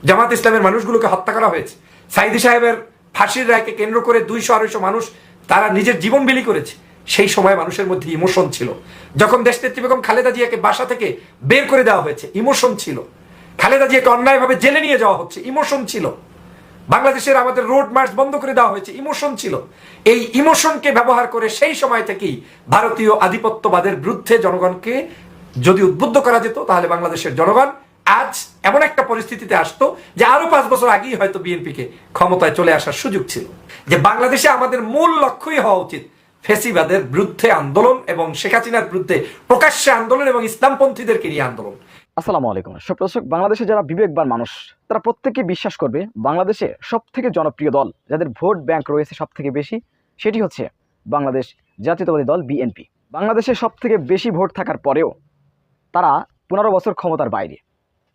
জামাত ইসলামের মানুষগুলোকে হত্যা করা হয়েছে। সাইদি সাহেবের ফাঁসির রায়কে কেন্দ্র করে 200-250 মানুষ তারা নিজের জীবন বিলি করেছে। সেই সময় মানুষের মধ্যে ইমোশন ছিল। যখন দেশনেত্রী বেগম খালেদা জিয়াকে বাসা থেকে বের করে দেওয়া হয়েছে, ইমোশন ছিল। খালেদা জিয়াকে অন্যায়ভাবে জেলে নিয়ে যাওয়া হচ্ছে, ইমোশন ছিল। বাংলাদেশের আমাদের রোড মার্চ বন্ধ করে দেওয়া হয়েছে, ইমোশন ছিল। এই ইমোশনকে ব্যবহার করে সেই সময় থেকেই ভারতীয় আধিপত্যবাদের বিরুদ্ধে জনগণকে যদি উদ্বুদ্ধ করা যেত, তাহলে বাংলাদেশের জনগণ আজ এমন একটা পরিস্থিতিতে আসতো যে আরো 5 বছর আগেই হয়তো বিএনপিকে ক্ষমতায় চলে আসার সুযোগ ছিল। যে বাংলাদেশে আমাদের মূল লক্ষ্যই হওয়া উচিত ফেসিবাদের বিরুদ্ধে আন্দোলন এবং শেখ হাসিনার বিরুদ্ধে প্রকাশ্যে আন্দোলন এবং ইসলামপন্থীদেরকে নিয়ে আন্দোলন। আসসালামু আলাইকুম সুপ্রদর্শক, বাংলাদেশে যারা বিবেকবান মানুষ তারা প্রত্যেকে বিশ্বাস করবে বাংলাদেশে সবথেকে জনপ্রিয় দল, যাদের ভোট ব্যাংক রয়েছে সবথেকে বেশি, সেটি হচ্ছে বাংলাদেশ জাতীয়তাবাদী দল বিএনপি। বাংলাদেশে সবথেকে বেশি ভোট থাকার পরেও তারা 15 বছর ক্ষমতার বাইরে।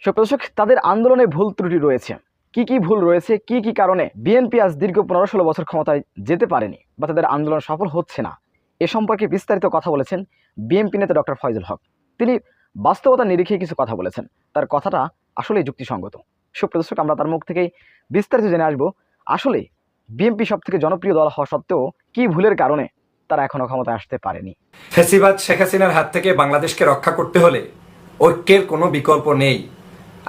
সুপ্রদর্শক, তাদের আন্দোলনে ভুল ত্রুটি রয়েছে। কি কি ভুল রয়েছে, কি কি কারণে বিএনপি আজ দীর্ঘ 15-16 বছর ক্ষমতায় যেতে পারেনি বা তাদের আন্দোলন সফল হচ্ছে না, এ সম্পর্কে বিস্তারিত কথা বলেছেন বিএনপি নেতা ডক্টর ফয়জুল হক। তিনি বাস্তবতা নিরিখে কিছু কথা বলেছেন, তার কথাটা আসলেই যুক্তিসঙ্গত। সুপ্রদর্শক, আমরা তার মুখ থেকেই বিস্তারিত জেনে আসবো আসলে বিএনপি সব থেকে জনপ্রিয় দল হওয়া সত্ত্বেও কি ভুলের কারণে তারা এখনো ক্ষমতায় আসতে পারেনি। ফেসিবাদ শেখ হাসিনার হাত থেকে বাংলাদেশকে রক্ষা করতে হলে ঐক্যের কোনো বিকল্প নেই।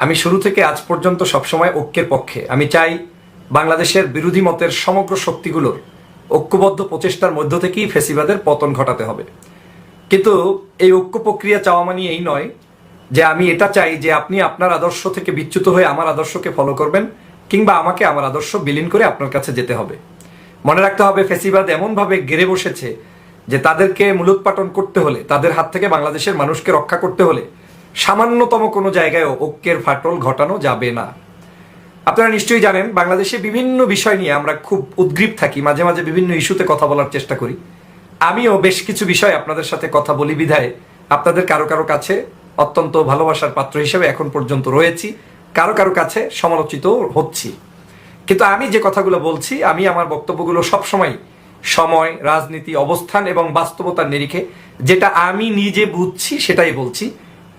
আমি শুরু থেকে আজ পর্যন্ত সবসময় ঐক্যের পক্ষে। আমি চাই বাংলাদেশের বিরোধী মতের সমগ্র শক্তিগুলোর ঐক্যবদ্ধ প্রচেষ্টার মধ্য থেকেই ফেসিবাদের পতন ঘটাতে হবে। কিন্তু এই ঐক্য প্রক্রিয়া চাওয়া মানে এই নয় যে আমি এটা চাই যে আপনি আপনার আদর্শ থেকে বিচ্যুত হয়ে আমার আদর্শকে ফলো করবেন, কিংবা আমাকে আমার আদর্শ বিলীন করে আপনার কাছে যেতে হবে। মনে রাখতে হবে, ফেসিবাদ এমনভাবে গেড়ে বসেছে যে তাদেরকে মূলোৎপাটন করতে হলে, তাদের হাত থেকে বাংলাদেশের মানুষকে রক্ষা করতে হলে সামান্যতম কোনো জায়গায়ও ঐক্যের ফাটল ঘটানো যাবে না। আপনারা নিশ্চয়ই জানেন, বাংলাদেশে বিভিন্ন বিষয় নিয়ে আমরা খুব উদ্গ্রীব থাকি, মাঝে মাঝে বিভিন্ন ইস্যুতে কথা বলার চেষ্টা করি। আমিও বেশ কিছু বিষয় আপনাদের সাথে কথা বলি বিধায় আপনাদের কারো কারো কাছে অত্যন্ত ভালোবাসার পাত্র হিসেবে এখন পর্যন্ত রয়েছি, কারো কারো কাছে সমালোচিত হচ্ছি। কিন্তু আমি যে কথাগুলো বলছি, আমি আমার বক্তব্যগুলো সবসময় সময়, রাজনীতি, অবস্থান এবং বাস্তবতার নিরিখে যেটা আমি নিজে বুঝছি সেটাই বলছি।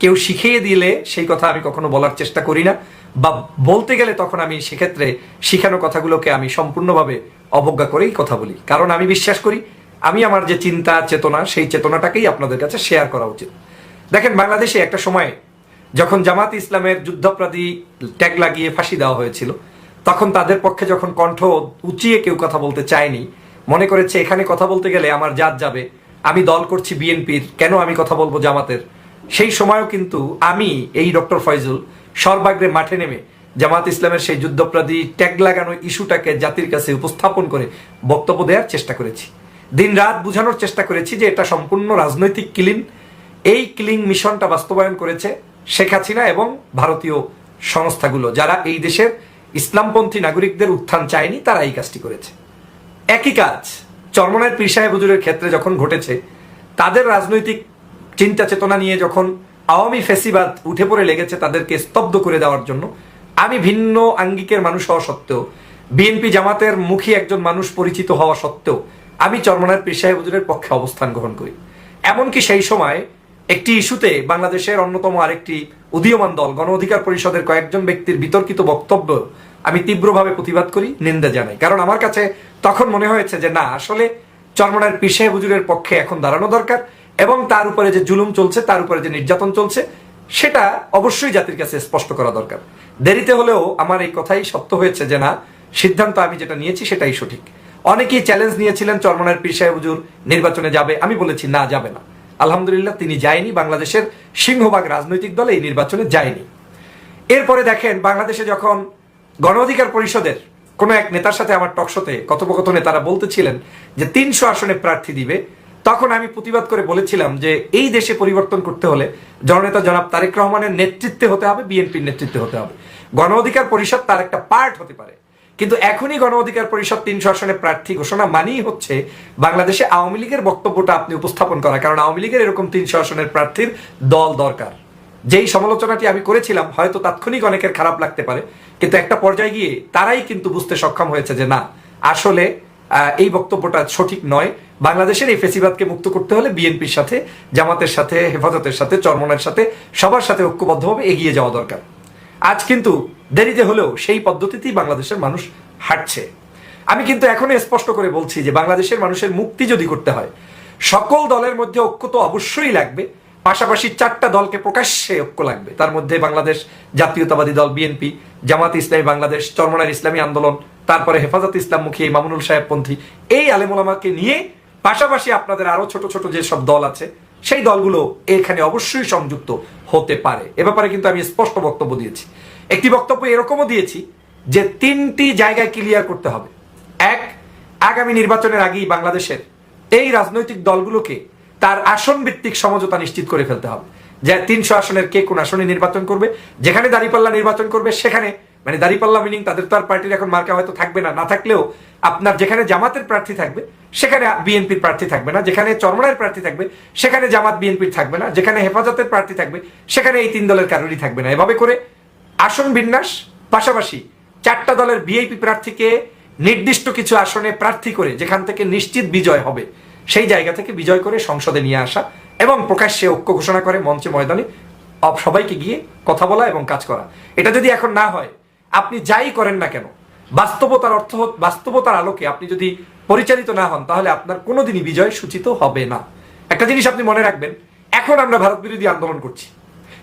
কেউ শিখিয়ে দিলে সেই কথা আমি কখনো বলার চেষ্টা করি না, বা বলতে গেলে তখন আমি সেক্ষেত্রে শিখানো কথাগুলোকে আমি সম্পূর্ণভাবে অবজ্ঞা করেই কথা বলি। কারণ আমি বিশ্বাস করি আমি আমার যে চিন্তা চেতনা, সেই চেতনাটাকেই আপনাদের কাছে শেয়ার করা উচিত। দেখেন, বাংলাদেশে একটা সময় যখন জামাত ইসলামের যুদ্ধাপরাধী ট্যাগ লাগিয়ে ফাঁসি দেওয়া হয়েছিল, তখন তাদের পক্ষে যখন কণ্ঠ উঁচিয়ে কেউ কথা বলতে চায়নি, মনে করেছে এখানে কথা বলতে গেলে আমার জাত যাবে, আমি দল করছি বিএনপির, কেন আমি কথা বলবো জামাতের। সেই সময়ও কিন্তু আমি এই ডক্টর ফয়জুল সর্বাগ্রে মাঠে নেমে জামাত ইসলামের সেই যুদ্ধাপরাধী ট্যাগ লাগানো ইস্যুটাকে জাতির কাছে উপস্থাপন করে বক্তব্য দেওয়ার চেষ্টা করেছি। দিন রাত বুঝানোর চেষ্টা করেছি যে এটা সম্পূর্ণ রাজনৈতিক কিলিং। এই কিলিং মিশনটা বাস্তবায়ন করেছে শেখ হাসিনা এবং ভারতীয় সংস্থাগুলো, যারা এই দেশের ইসলামপন্থী নাগরিকদের উত্থান চায়নি, তারা এই কাজটি করেছে। একই কাজ চরমনায়ের পীর সাহেব হুজুরের ক্ষেত্রে যখন ঘটেছে, তাদের রাজনৈতিক চিন্তা চেতনা নিয়ে যখন আওয়ামী ফেসিবাদ উঠে পড়ে লেগেছে তাদেরকে স্তব্ধ করে দেওয়ার জন্য, আমি ভিন্ন আঙ্গিকের মানুষ হওয়া সত্ত্বেও, বিএনপি জামাতের মুখী একজন মানুষ পরিচিত হওয়া সত্ত্বেও আমি চরমনায়ের পীর সাহেব হুজুরের পক্ষে অবস্থান গ্রহণ করি। এমনকি সেই সময় একটি ইস্যুতে বাংলাদেশের অন্যতম আরেকটি উদীয়মান দল গণ অধিকার পরিষদের কয়েকজন ব্যক্তির বিতর্কিত বক্তব্য আমি তীব্রভাবে প্রতিবাদ করি, নিন্দা জানাই। কারণ আমার কাছে তখন মনে হয়েছে যে না, আসলে চরমনায়ের পীর সাহেব হুজুরের পক্ষে এখন দাঁড়ানো দরকার, এবং তার উপরে যে জুলুম চলছে, তার উপরে যে নির্যাতন চলছে, সেটা অবশ্যই জাতির কাছে স্পষ্ট করা দরকার। দেরিতে হলেও আমার এই কথাই সত্য হয়েছে যে না, সিদ্ধান্ত আমি যেটা নিয়েছি সেটাই সঠিক। অনেকেই চ্যালেঞ্জ নিয়েছিলেন চরমনায়ের পীর সাহেব হুজুর নির্বাচনে যাবে, আমি বলেছি না, যাবে না। আলহামদুলিল্লাহ তিনি যায়নি, বাংলাদেশের সিংহভাগ রাজনৈতিক দল এই নির্বাচনে যায়নি। এরপরে দেখেন, বাংলাদেশে যখন গণ অধিকার পরিষদের কোনো এক নেতার সাথে আমার টকশোতে কথোপকথনে তারা বলতেছিলেন যে 300 আসনে প্রার্থী দিবে, তখন আমি প্রতিবাদ করে বলেছিলাম যে এই দেশে পরিবর্তন করতে হলে জননেতা জনাব তারেক রহমানের নেতৃত্বে হতে হবে, বিএনপির নেতৃত্বে হতে হবে। গণ অধিকার পরিষদ তার একটা পার্ট হতে পারে, কিন্তু এখনই গণ অধিকার পরিষদ 300 আসনে প্রার্থী ঘোষণা মানেই হচ্ছে বাংলাদেশে আওয়ামী লীগের বক্তব্যটা আপনি উপস্থাপন করা। কারণ আওয়ামী লীগের এরকম 300 আসনের প্রার্থীর দল দরকার। যেই সমালোচনাটি আমি করেছিলাম হয়তো তাৎক্ষণিক অনেকের খারাপ লাগতে পারে, কিন্তু একটা পর্যায়ে গিয়ে তারাই কিন্তু বুঝতে সক্ষম হয়েছে যে না, আসলে এই বক্তব্যটা সঠিক নয়। বাংলাদেশের এই ফেসিবাদকে মুক্ত করতে হলে বিএনপির সাথে, জামাতের সাথে, হেফাজতের সাথে, চরমনের সাথে, সবার সাথে ঐক্যবদ্ধভাবে এগিয়ে যাওয়া দরকার। আজ কিন্তু দেরিতে হলেও সেই পদ্ধতিতেই বাংলাদেশের মানুষ হাঁটছে। আমি কিন্তু এখনই স্পষ্ট করে বলছি যে বাংলাদেশের মানুষের মুক্তি যদি করতে হয়, সকল দলের মধ্যে ঐক্য তো অবশ্যই লাগবে, পাশাপাশি 4টা দলকে প্রকাশ্যে ঐক্য লাগবে। তার মধ্যে বাংলাদেশ জাতীয়তাবাদী দল বিএনপি, জামাত ইসলামী বাংলাদেশ, চরমনার ইসলামী আন্দোলন, তারপরে হেফাজত ইসলামমুখী মামুনুল সাহেব পন্থী, এই আলেমুলামাকে নিয়ে পাশাপাশি আপনাদের আরো ছোট ছোট যেসব দল আছে সেই দলগুলো এখানে অবশ্যই সংযুক্ত হতে পারে। এ ব্যাপারে কিন্তু আমি স্পষ্ট বক্তব্য দিয়েছি। একটি বক্তব্য এরকমও দিয়েছি যে 3টি জায়গায় ক্লিয়ার করতে হবে। এক, আগামী নির্বাচনের আগেই বাংলাদেশের এই রাজনৈতিক দলগুলোকে তার আসন ভিত্তিক সমঝোতা নিশ্চিত করে ফেলতে হবে, যে 300 আসনের কে কোন আসনে নির্বাচন করবে। যেখানে দাঁড়িপাল্লা নির্বাচন করবে সেখানে, মানে দাঁড়িপাল্লা মিনিং তাদের তো আর পার্টির এখন মার্কা হয়তো থাকবে না, না থাকলেও আপনার যেখানে জামাতের প্রার্থী থাকবে সেখানে বিএনপির প্রার্থী থাকবে না, যেখানে চরমনার প্রার্থী থাকবে সেখানে জামাত বিএনপির থাকবে না, যেখানে হেফাজতের প্রার্থী থাকবে সেখানে এই 3 দলের কারোরই থাকবে না। এভাবে করে আসন বিন্যাস, পাশাপাশি 4টা দলের ভিআইপি প্রার্থীকে নির্দিষ্ট কিছু আসনে প্রার্থী করে যেখান থেকে নিশ্চিত বিজয় হবে সেই জায়গা থেকে বিজয় করে সংসদে নিয়ে আসা এবং প্রকাশ্যে ঐক্য ঘোষণা করে মঞ্চে ময়দানে সবাইকে গিয়ে কথা বলা এবং কাজ করা। এটা যদি এখন না হয়, আপনি যাই করেন না কেন, বাস্তবতার অর্থ, বাস্তবতার আলোকে আপনি যদি পরিচালিত না হন, তাহলে আপনার কোনোদিনই বিজয় সূচিত হবে না। একটা জিনিস আপনি মনে রাখবেন, এখন আমরা ভারত বিরোধী আন্দোলন করছি,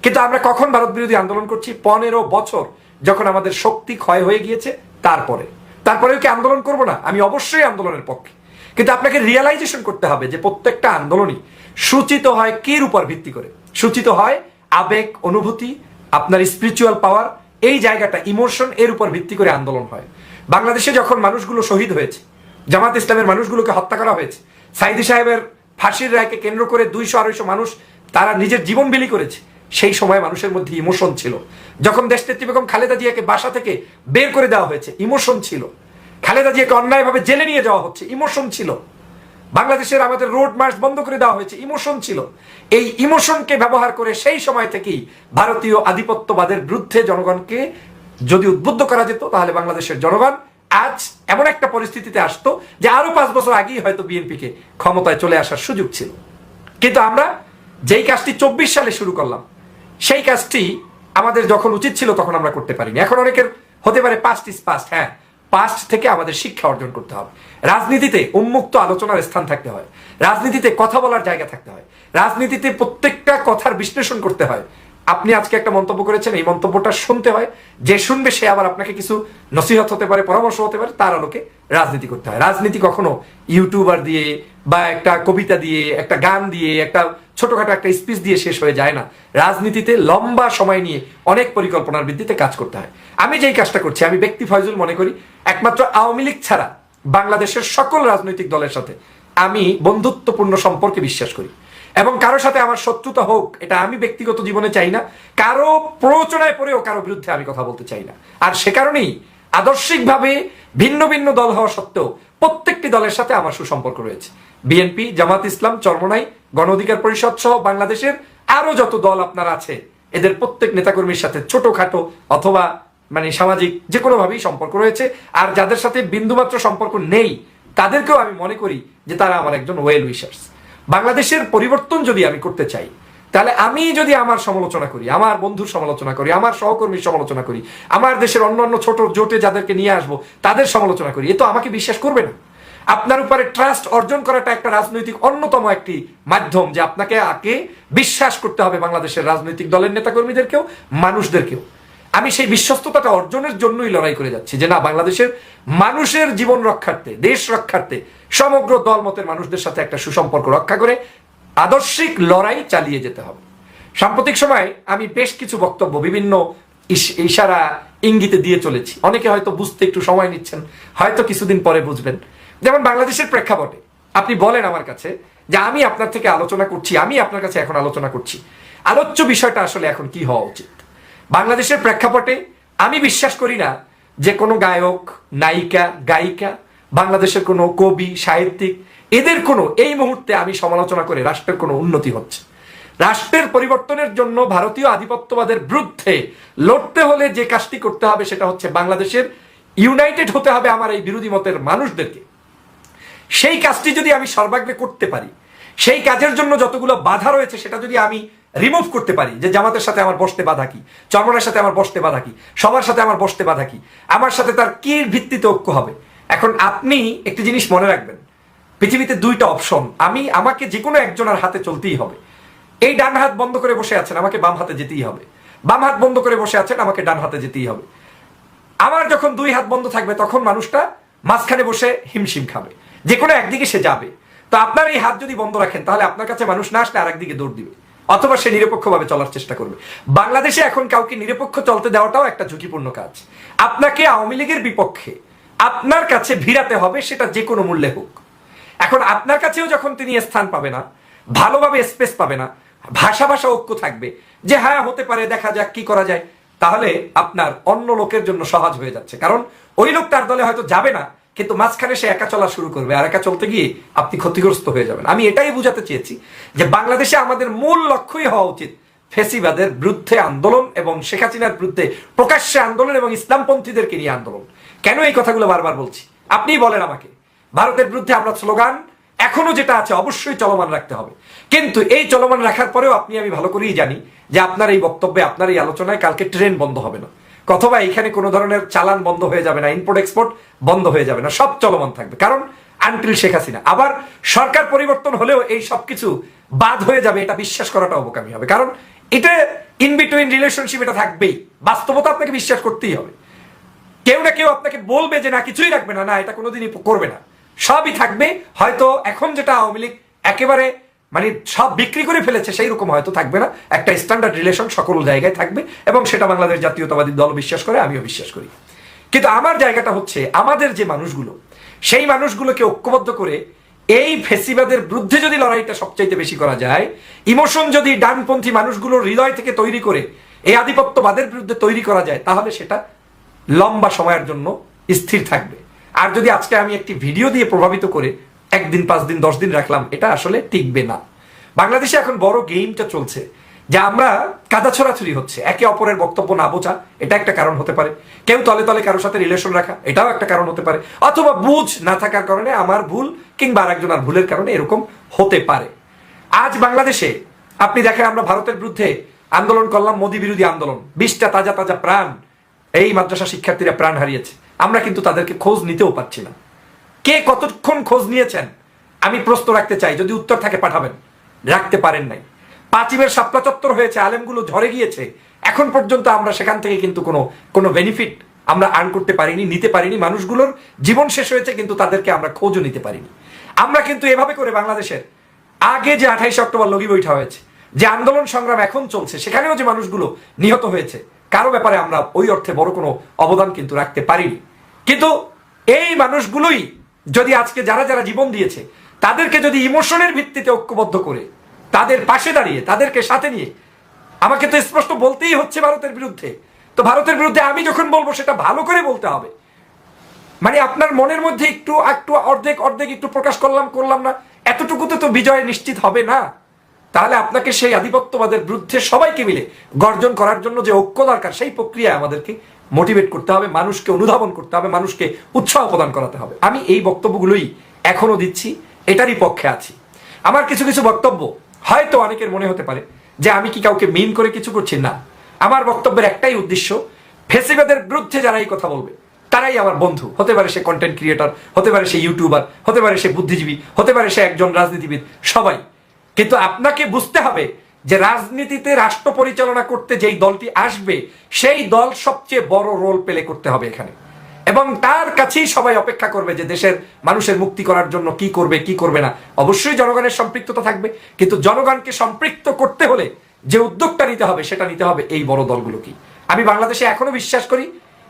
কিন্তু আমরা কখন ভারত বিরোধী আন্দোলন করছি? 15 বছর যখন আমাদের শক্তি ক্ষয় হয়ে গিয়েছে তারপরেও কি আন্দোলন করব না? আমি অবশ্যই আন্দোলনের পক্ষে, কিন্তু আপনাকে রিয়েলাইজেশন করতে হবে যে প্রত্যেকটা আন্দোলনই সূচিত হয় কির উপর ভিত্তি করে? সূচিত হয় আবেগ, অনুভূতি, আপনার স্পিরিচুয়াল পাওয়ার, এই জায়গাটা ইমোশন, এর উপর ভিত্তি করে আন্দোলন হয়। বাংলাদেশে যখন মানুষগুলো শহীদ হয়েছে, জামাত ইসলামের মানুষগুলোকে হত্যা করা হয়েছে, সাইদি সাহেবের ফাঁসির রায়কে কেন্দ্র করে 200-250 মানুষ তারা নিজের জীবন বিলি করেছে, সেই সময় মানুষের মধ্যে ইমোশন ছিল। যখন দেশনেত্রী বেগম খালেদা জিয়াকে বাসা থেকে বের করে দেওয়া হয়েছে, ইমোশন ছিল। খালেদা জিয়াকে অন্যায়ভাবে জেলে নিয়ে যাওয়া হচ্ছে, ইমোশন ছিল। বাংলাদেশের আমাদের রোড মার্চ বন্ধ করে দেওয়া হয়েছে, ইমোশন ছিল। এই ইমোশনকে ব্যবহার করে সেই সময় থেকেই ভারতীয় আধিপত্যবাদের বিরুদ্ধে জনগণকে যদি উদ্বুদ্ধ করা যেত, তাহলে বাংলাদেশের জনগণ আজ এমন একটা পরিস্থিতিতে আসতো যে আরো 5 বছর আগেই হয়তো বিএনপিকে ক্ষমতায় চলে আসার সুযোগ ছিল। কিন্তু আমরা যেই কাজটি 24 সালে শুরু করলাম, সেই কাজটি আমাদের যখন উচিত ছিল তখন আমরা করতে পারিনি। এখন অনেকের হতে পারে পাস্ট ইজ পাস্ট, হ্যাঁ, পাস্ট থেকে আমাদের শিক্ষা অর্জন করতে হবে। রাজনীতিতে উন্মুক্ত আলোচনার স্থান থাকতে হয়, রাজনীতিতে কথা বলার জায়গা থাকতে হয়, রাজনীতিতে প্রত্যেকটা কথার বিশ্লেষণ করতে হয়। আপনি আজকে একটা মন্তব্য করেছেন, এই মন্তব্যটা শুনতে হয়, যে শুনবে সে আবার আপনাকে কিছু নসিহত হতে পারে, পরামর্শ হতে পারে, তার আলোকে রাজনীতি করতে হয়। রাজনীতি কখনো ইউটিউবার দিয়ে বা একটা কবিতা দিয়ে, একটা গান দিয়ে, একটা ছোটখাটো একটা স্পিচ দিয়ে শেষ হয়ে যায় না। রাজনীতিতে লম্বা সময় নিয়ে অনেক পরিকল্পনার ভিত্তিতে কাজ করতে হয়। আমি যেই কাজটা করছি, আমি ব্যক্তি ফয়জুল মনে করি একমাত্র আওয়ামী লীগ ছাড়া বাংলাদেশের সকল রাজনৈতিক দলের সাথে আমি বন্ধুত্বপূর্ণ সম্পর্কে বিশ্বাস করি, এবং কারোর সাথে আমার শত্রুতা হোক এটা আমি ব্যক্তিগত জীবনে চাই না। কারো প্ররোচনায় পড়েও কারো বিরুদ্ধে আমি কথা বলতে চাই না। আর সে কারণেই আদর্শিকভাবে ভিন্ন ভিন্ন দল হওয়া সত্ত্বেও প্রত্যেকটি দলের সাথে আমার সুসম্পর্ক রয়েছে। বিএনপি, জামাত ইসলাম, চরমনাই, গণ অধিকার পরিষদ সহ বাংলাদেশের আরো যত দল আপনার আছে, এদের প্রত্যেক নেতাকর্মীর সাথে ছোটখাটো অথবা মানে সামাজিক যে কোনো ভাবেই সম্পর্ক রয়েছে। আর যাদের সাথে বিন্দুমাত্র সম্পর্ক নেই, তাদেরকেও আমি মনে করি যে তারা আমার একজন ওয়েল উইশার্স। বাংলাদেশের পরিবর্তন যদি আমি করতে চাই, তাহলে আমি যদি আমার সমালোচনা করি, আমার বন্ধুর সমালোচনা করি, আমার সহকর্মীর সমালোচনা করি, আমার দেশের অন্যান্য ছোট জোটে যাদেরকে নিয়ে আসবো তাদের সমালোচনা করি, এ তো আমাকে বিশ্বাস করবে না। আপনার উপরে ট্রাস্ট অর্জন করাটা একটা রাজনৈতিক অন্যতম একটি মাধ্যম, যে আপনাকে আগে বিশ্বাস করতে হবে বাংলাদেশের রাজনৈতিক দলের নেতাকর্মীদেরকেও, মানুষদেরকেও। আমি সেই বিশ্বস্ততাটা অর্জনের জন্যই লড়াই করে যাচ্ছি, যে না, বাংলাদেশের মানুষের জীবন রক্ষার্থে, দেশ রক্ষার্থে সমগ্র দলমতের মানুষদের সাথে একটা সুসম্পর্ক রক্ষা করে আদর্শিক লড়াই চালিয়ে যেতে হবে। সাম্প্রতিক সময় আমি বেশ কিছু বক্তব্য বিভিন্ন ইশারা ইঙ্গিতে দিয়ে চলেছি। অনেকে হয়তো বুঝতে একটু সময় নিচ্ছেন, হয়তো কিছুদিন পরে বুঝবেন। যেমন বাংলাদেশের প্রেক্ষাপটে আপনি বলেন আমার কাছে যে আমি আপনার থেকে আলোচনা করছি, আমি আপনার কাছে এখন আলোচনা করছি, আলোচ্য বিষয়টা আসলে এখন কি হওয়া উচিত। বাংলাদেশের প্রেক্ষাপটে আমি বিশ্বাস করি না যে কোনো গায়ক, নায়িকা, গায়িকা, বাংলাদেশের কোনো কবি, সাহিত্যিক, এদের কোনো এই মুহূর্তে আমি সমালোচনা করে রাষ্ট্রের কোনো উন্নতি হচ্ছে। রাষ্ট্রের পরিবর্তনের জন্য ভারতীয় আধিপত্যবাদের বিরুদ্ধে লড়তে হলে যে কাজটি করতে হবে সেটা হচ্ছে বাংলাদেশের ইউনাইটেড হতে হবে আমার এই বিরোধী মতের মানুষদেরকে। সেই কাজটি যদি আমি সর্বাগ্রে করতে পারি, সেই কাজের জন্য যতগুলো বাধা রয়েছে সেটা যদি আমি রিমুভ করতে পারি, যে জামাতের সাথে আমার বসতে বাধা কি, চরমনের সাথে আমার বসতে বাধা কি, সবার সাথে আমার বসতে বাধা কি, আমার সাথে তার কি ভিত্তিতে ঐক্য হবে। এখন আপনি একটি জিনিস মনে রাখবেন, পৃথিবীতে দুইটা অপশন, আমাকে যে কোনো একজনের হাতে চলতেই হবে। এই ডান হাত বন্ধ করে বসে আছেন, আমাকে বাম হাতে যেতেই হবে। বাম হাত বন্ধ করে বসে আছেন, আমাকে ডান হাতে যেতেই হবে। আমার যখন দুই হাত বন্ধ থাকবে তখন মানুষটা মাঝখানে বসে হিমশিম খাবে, যে কোনো একদিকে সে যাবে। তো আপনার এই হাত যদি বন্ধ রাখেন তাহলে আপনার কাছে মানুষ না আসলে আরেকদিকে দৌড় দিবে, অথবা সে নিরপেক্ষভাবে চলার চেষ্টা করবে। বাংলাদেশে এখন কাউকে নিরপেক্ষ চলতে দেওয়াটাও একটা ঝুঁকিপূর্ণ কাজ। আপনাকে আওয়ামী লীগের বিপক্ষে আপনার কাছে ভিড়াতে হবে, সেটা যে কোনো মূল্যে হোক। এখন আপনার কাছেও যখন তিনি স্থান পাবে না, ভালোভাবে স্পেস পাবে না, ভাষা ভাষা ঐক্য থাকবে যে হ্যাঁ হতে পারে, দেখা যাক কি করা যায়, তাহলে আপনার অন্য লোকের জন্য সহজ হয়ে যাচ্ছে। কারণ ওই লোক তার দলে হয়তো যাবে না, কিন্তু মাঝখানে সে একা চলা শুরু করবে, আর একা চলতে গিয়ে আপনি ক্ষতিগ্রস্ত হয়ে যাবেন। আমি এটাই বুঝাতে চেয়েছি যে বাংলাদেশে আমাদের মূল লক্ষ্যই হওয়া উচিত ফেসিবাদের বিরুদ্ধে আন্দোলন এবং শেখ হাসিনার বিরুদ্ধে প্রকাশ্যে আন্দোলন এবং ইসলামপন্থীদেরকে নিয়ে আন্দোলন। কেন এই কথাগুলো বারবার বলছি আপনিই বলেন আমাকে। ভারতের বিরুদ্ধে আমরা স্লোগান এখনো যেটা আছে অবশ্যই চলমান রাখতে হবে, কিন্তু এই চলমান রাখার পরেও আমি ভালো করেই জানি যে আপনার এই বক্তব্যে, আপনার এই আলোচনায় কালকে ট্রেন বন্ধ হবে না, অথবা এখানে কোনো ধরনের চালান বন্ধ হয়ে যাবে না, ইম্পোর্ট এক্সপোর্ট বন্ধ হয়ে যাবে না, সব চলমান থাকবে। কারণ আনটিল শেখ হাসিনা, আবার সরকার পরিবর্তন হলেও এই সবকিছু বাদ হয়ে যাবে, এটা বিশ্বাস করাটা অবোকামি হবে। কারণ এটা ইন বিটুইন রিলেশনশিপ, এটা থাকবেই, বাস্তবতা আপনাকে বিশ্বাস করতেই হবে। কেউ না কেউ আপনাকে বলবে যে না কিছুই রাখবে না, না এটা কোনোদিনই করবে না, সবই থাকবে। হয়তো এখন যেটা আওয়ামী লীগ একেবারে সব বিক্রি করে ফেলেছে সেই রকম হয়তো থাকবে না, একটা স্ট্যান্ডার্ড রিলেশন সকল জায়গায় থাকবে, এবং সেটা বাংলাদেশ জাতীয়তাবাদী দল বিশ্বাস করে, আমিও বিশ্বাস করি। কিন্তু আমার জায়গাটা হচ্ছে আমাদের যে মানুষগুলো, সেই মানুষগুলোকে ঐক্যবদ্ধ করে এই ফেসিবাদের বিরুদ্ধে যদি লড়াইটা সবচাইতে বেশি করা যায়, ইমোশন যদি ডানপন্থী মানুষগুলোর হৃদয় থেকে তৈরি করে এই আধিপত্যবাদের বিরুদ্ধে তৈরি করা যায়, তাহলে সেটা লম্বা সময়ের জন্য স্থির থাকবে। আর যদি আজকে আমি একটি ভিডিও দিয়ে প্রভাবিত করে একদিন, 5 দিন, 10 দিন রাখলাম, এটা আসলে টিকবে না। বাংলাদেশে এখন বড় গেমটা চলছে যে আমরা কাদা ছড়াছড়ি হচ্ছে, একে অপরের বক্তব্য না বোঝা, এটা একটা কারণ হতে পারে। কেউ তলে তলে কারোর সাথে রিলেশন রাখা, এটাও একটা কারণ হতে পারে। অথবা বুঝ না থাকার কারণে, আমার ভুল কিংবা আরেকজনের ভুলের কারণে এরকম হতে পারে। আজ বাংলাদেশে আপনি দেখেন, আমরা ভারতের বিরুদ্ধে আন্দোলন করলাম, মোদী বিরোধী আন্দোলন, 20টা তাজা তাজা প্রাণ এই মাদ্রাসা শিক্ষার্থীরা প্রাণ হারিয়েছে। আমরা কিন্তু তাদেরকে খোঁজ নিতেও পারছি না। কে কতক্ষণ খোঁজ নিয়েছেন আমি প্রশ্ন রাখতে চাই, যদি উত্তর থাকে পাঠাবেন। রাখতে পারেন নাই। পাঁচিমের শাপলা চত্বর হয়েছে, আলেমগুলো ঝরে গিয়েছে, এখন পর্যন্ত আমরা সেখান থেকে কিন্তু কোনো বেনিফিট আমরা আর্ন করতে পারিনি, নিতে পারিনি। মানুষগুলোর জীবন শেষ হয়েছে, কিন্তু তাদেরকে আমরা খোঁজও নিতে পারিনি। আমরা কিন্তু এভাবে করে বাংলাদেশের আগে যে 28 অক্টোবর লগি বৈঠা হয়েছে, যে আন্দোলন সংগ্রাম এখন চলছে, সেখানেও যে মানুষগুলো নিহত হয়েছে, কারো ব্যাপারে আমরা ওই অর্থে বড় কোনো অবদান কিন্তু রাখতে পারিনি। কিন্তু এই মানুষগুলোই যদি আজকে যারা যারা জীবন দিয়েছে, তাদেরকে যদি ইমোশনের ভিত্তিতে ঐক্যবদ্ধ করে তাদের পাশে দাঁড়িয়ে তাদেরকে সাথে নিয়ে, আমাকে তো স্পষ্ট বলতেই হচ্ছে ভারতের বিরুদ্ধে, তো ভারতের বিরুদ্ধে আমি যখন বলবো সেটা ভালো করে বলতে হবে। আপনার মনের মধ্যে একটু একটু অর্ধেক অর্ধেক একটু প্রকাশ করলাম না, এতটুকুতে তো বিজয় নিশ্চিত হবে না। তাহলে আপনাকে সেই আধিপত্যবাদের বিরুদ্ধে সবাইকে মিলে গর্জন করার জন্য যে ঐক্য দরকার, সেই প্রক্রিয়ায় আমাদেরকে মোটিভেট করতে হবে, মানুষকে অনুধাবন করতে হবে, মানুষকে উৎসাহ প্রদান করাতে হবে। আমি এই বক্তব্যগুলোই এখনো দিচ্ছি, এটারই পক্ষে আছি। আমার কিছু কিছু বক্তব্য হয়তো অনেকের মনে হতে পারে যে আমি কি কাউকে মিন করে কিছু করছি, না। আমার বক্তব্যের একটাই উদ্দেশ্য, ফেসিবাদের বিরুদ্ধে যারা এই কথা বলবে তারাই আমার বন্ধু। হতে পারে সে কন্টেন্ট ক্রিয়েটর, হতে পারে সে ইউটিউবার, হতে পারে সে বুদ্ধিজীবী, হতে পারে সে একজন রাজনীতিবিদ, সবাই। কিন্তু আপনাকে বুঝতে হবে যে রাজনীতিতে রাষ্ট্র পরিচালনা করতে যেই দলটি আসবে, সেই দল সবচেয়ে বড় রোল প্লে করতে হবে এখানে, এবং তার কাছেই সবাই অপেক্ষা করবে যে দেশের মানুষের মুক্তি করার জন্য কি করবে কি করবে না। অবশ্যই জনগণের সম্পৃক্ততা থাকবে, কিন্তু জনগণকে সম্পৃক্ত করতে হলে যে উদ্যোগটা নিতে হবে, সেটা নিতে হবে এই বড় দলগুলোকে। আমি বাংলাদেশে এখনো বিশ্বাস করি,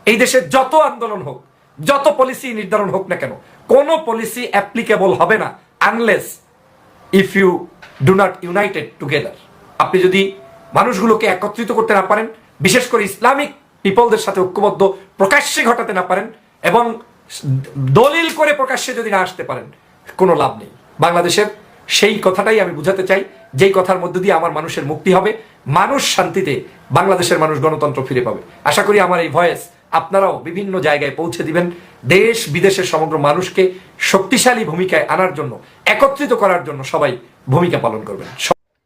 এই দেশে যত আন্দোলন হোক, যত পলিসি নির্ধারণ হোক না কেন, কোনো পলিসি অ্যাপ্লিকেবল হবে না unless if you do not united together. আপনি যদি মানুষগুলোকে একত্রিত করতে না পারেন, বিশেষ করে ইসলামিক পিপলদের সাথে ঐক্যবদ্ধ প্রকাশ্যে ঘটাতে না পারেন, এবং দলিল করে প্রকাশ্যে যদি না আসতে পারেন, কোনো লাভ নেই। বাংলাদেশের সেই কথাটাই আমি বুঝাতে চাই, যেই কথার মধ্যে দিয়ে আমার মানুষের মুক্তি হবে, মানুষ শান্তিতে, বাংলাদেশের মানুষ গণতন্ত্র ফিরে পাবে। আশা করি আমার এই ভয়েস আপনারাও বিভিন্ন জায়গায় পৌঁছে দিবেন, দেশ বিদেশের সমগ্র মানুষকে শক্তিশালী ভূমিকায় আনার জন্য, একত্রিত করার জন্য সবাই ভূমিকা পালন করবেন।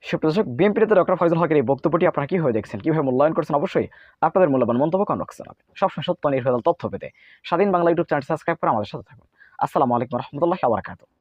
সুপ্রদর্শক, বিএনপি নেতা ডক্টর ফয়জুল হকের এই বক্তব্যটি আপনারা কিভাবে দেখছেন, কিভাবে মূল্যায়ন করছেন, অবশ্যই আপনাদের মূল্যবান মন্তব্য কমেন্ট বক্সে জানাবেন। সবসময় সত্য নির্ভেজাল তথ্য পেতে স্বাধীন বাংলা ইউটিউব চ্যানেল সাবস্ক্রাইব করে আমাদের সাথে থাকুন। আসসালামু আলাইকুম রহমতুল্লাহি ওয়া বারাকাতুহু।